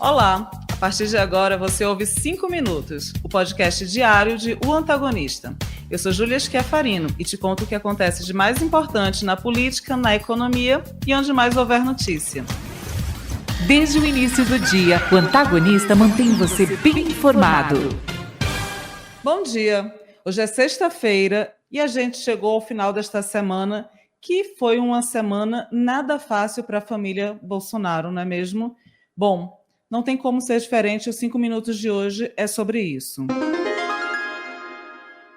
Olá! A partir de agora você ouve 5 Minutos, o podcast diário de O Antagonista. Eu sou Júlia Schiafarino e te conto o que acontece de mais importante na política, na economia e onde mais houver notícia. Desde o início do dia, o Antagonista mantém você bem informado. Bom dia! Hoje é sexta-feira e a gente chegou ao final desta semana, que foi uma semana nada fácil para a família Bolsonaro, não é mesmo? Bom, não tem como ser diferente, os 5 minutos de hoje é sobre isso.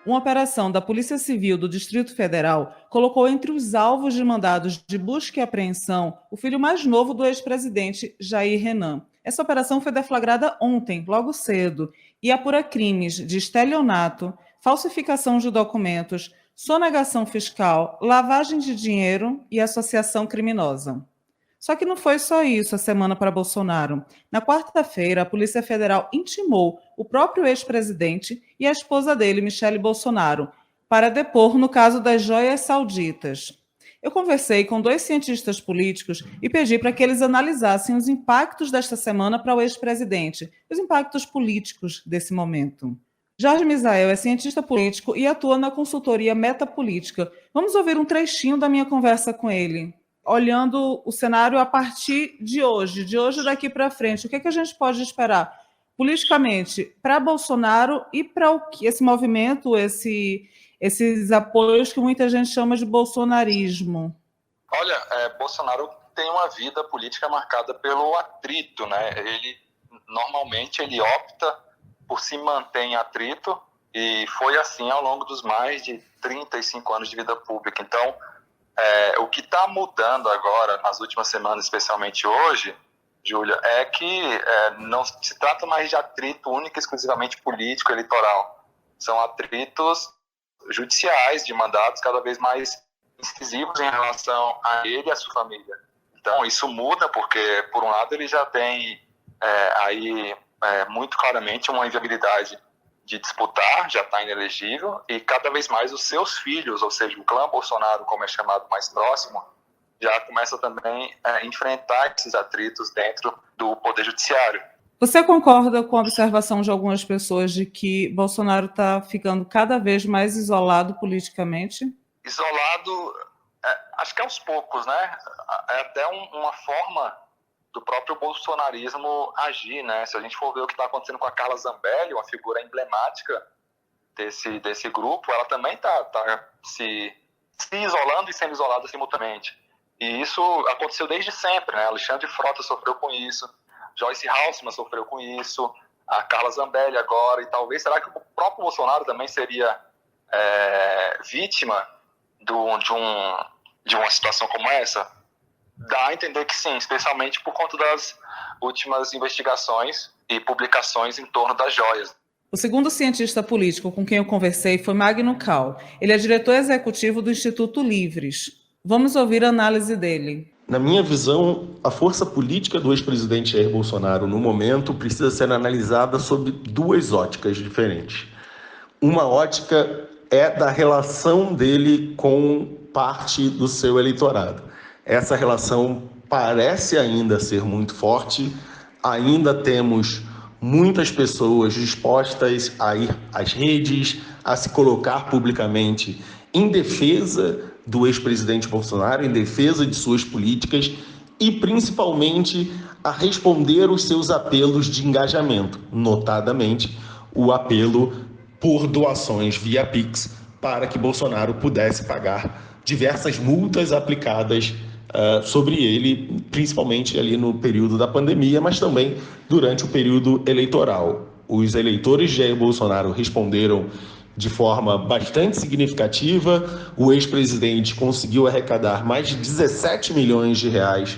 Uma operação da Polícia Civil do Distrito Federal colocou entre os alvos de mandados de busca e apreensão o filho mais novo do ex-presidente Jair Renan. Essa operação foi deflagrada ontem, logo cedo, e apura crimes de estelionato, falsificação de documentos, sonegação fiscal, lavagem de dinheiro e associação criminosa. Só que não foi só isso a semana para Bolsonaro. Na quarta-feira, a Polícia Federal intimou o próprio ex-presidente e a esposa dele, Michele Bolsonaro, para depor no caso das joias sauditas. Eu conversei com 2 cientistas políticos e pedi para que eles analisassem os impactos desta semana para o ex-presidente, os impactos políticos desse momento. Jorge Misael é cientista político e atua na consultoria Metapolítica. Vamos ouvir um trechinho da minha conversa com ele. Olhando o cenário a partir de hoje daqui para frente, o que é que a gente pode esperar politicamente para Bolsonaro e para esse movimento, esses apoios que muita gente chama de bolsonarismo? Olha, Bolsonaro tem uma vida política marcada pelo atrito, né? Normalmente ele opta por se manter em atrito e foi assim ao longo dos mais de 35 anos de vida pública. Então, o que está mudando agora, nas últimas semanas, especialmente hoje, Júlia, é que não se trata mais de atrito único e exclusivamente político, eleitoral. São atritos judiciais, de mandatos cada vez mais incisivos em relação a ele e a sua família. Então, isso muda porque, por um lado, ele já tem muito claramente uma inviabilidade de disputar, já está inelegível, e cada vez mais os seus filhos, ou seja, o clã Bolsonaro, como é chamado mais próximo, já começa também a enfrentar esses atritos dentro do Poder Judiciário. Você concorda com a observação de algumas pessoas de que Bolsonaro está ficando cada vez mais isolado politicamente? Isolado, acho que aos poucos, né? É até uma forma do próprio bolsonarismo agir, né? Se a gente for ver o que está acontecendo com a Carla Zambelli, uma figura emblemática desse grupo, ela também está se isolando e sendo isolada simultaneamente. E isso aconteceu desde sempre, né? Alexandre Frota sofreu com isso, Joyce Halsemann sofreu com isso, a Carla Zambelli agora, e talvez, será que o próprio Bolsonaro também seria vítima de uma situação como essa? Dá a entender que sim, especialmente por conta das últimas investigações e publicações em torno das joias. O segundo cientista político com quem eu conversei foi Magno Cal. Ele é diretor executivo do Instituto Livres. Vamos ouvir a análise dele. Na minha visão, a força política do ex-presidente Jair Bolsonaro, no momento, precisa ser analisada sob 2 óticas diferentes. Uma ótica é da relação dele com parte do seu eleitorado. Essa relação parece ainda ser muito forte, ainda temos muitas pessoas dispostas a ir às redes, a se colocar publicamente em defesa do ex-presidente Bolsonaro, em defesa de suas políticas e, principalmente, a responder os seus apelos de engajamento, notadamente o apelo por doações via Pix para que Bolsonaro pudesse pagar diversas multas aplicadas sobre ele, principalmente ali no período da pandemia, mas também durante o período eleitoral. Os eleitores de Jair Bolsonaro responderam de forma bastante significativa. O ex-presidente conseguiu arrecadar mais de 17 milhões de reais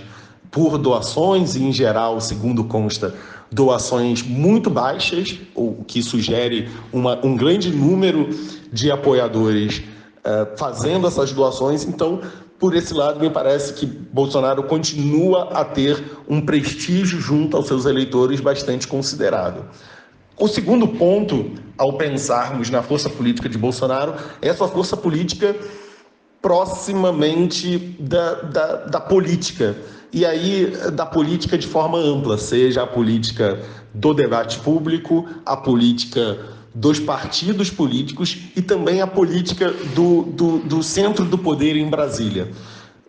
por doações, e, em geral, segundo consta, doações muito baixas, o que sugere um grande número de apoiadores fazendo essas doações. Então, por esse lado, me parece que Bolsonaro continua a ter um prestígio junto aos seus eleitores bastante considerado. O segundo ponto, ao pensarmos na força política de Bolsonaro, é a sua força política proximamente da política. E aí, da política de forma ampla, seja a política do debate público, a política dos partidos políticos e também a política do centro do poder em Brasília.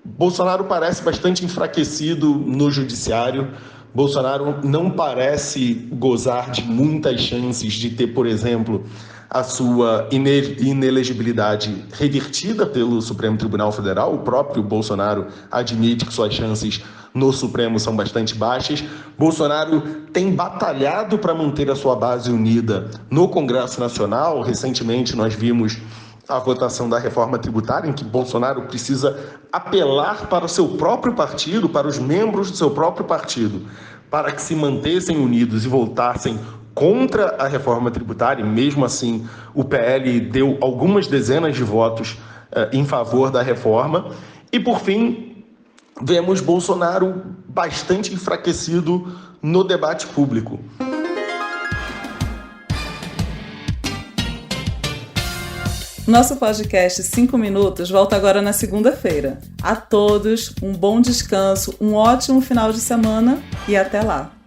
Bolsonaro parece bastante enfraquecido no judiciário. Bolsonaro não parece gozar de muitas chances de ter, por exemplo, a sua inelegibilidade revertida pelo Supremo Tribunal Federal. O próprio Bolsonaro admite que suas chances no Supremo são bastante baixas. Bolsonaro tem batalhado para manter a sua base unida no Congresso Nacional. Recentemente nós vimos a votação da reforma tributária, em que Bolsonaro precisa apelar para o seu próprio partido, para os membros do seu próprio partido, para que se mantessem unidos e voltassem contra a reforma tributária. E mesmo assim, o PL deu algumas dezenas de votos em favor da reforma. E, por fim, vemos Bolsonaro bastante enfraquecido no debate público. Nosso podcast 5 Minutos volta agora na segunda-feira. A todos, um bom descanso, um ótimo final de semana e até lá!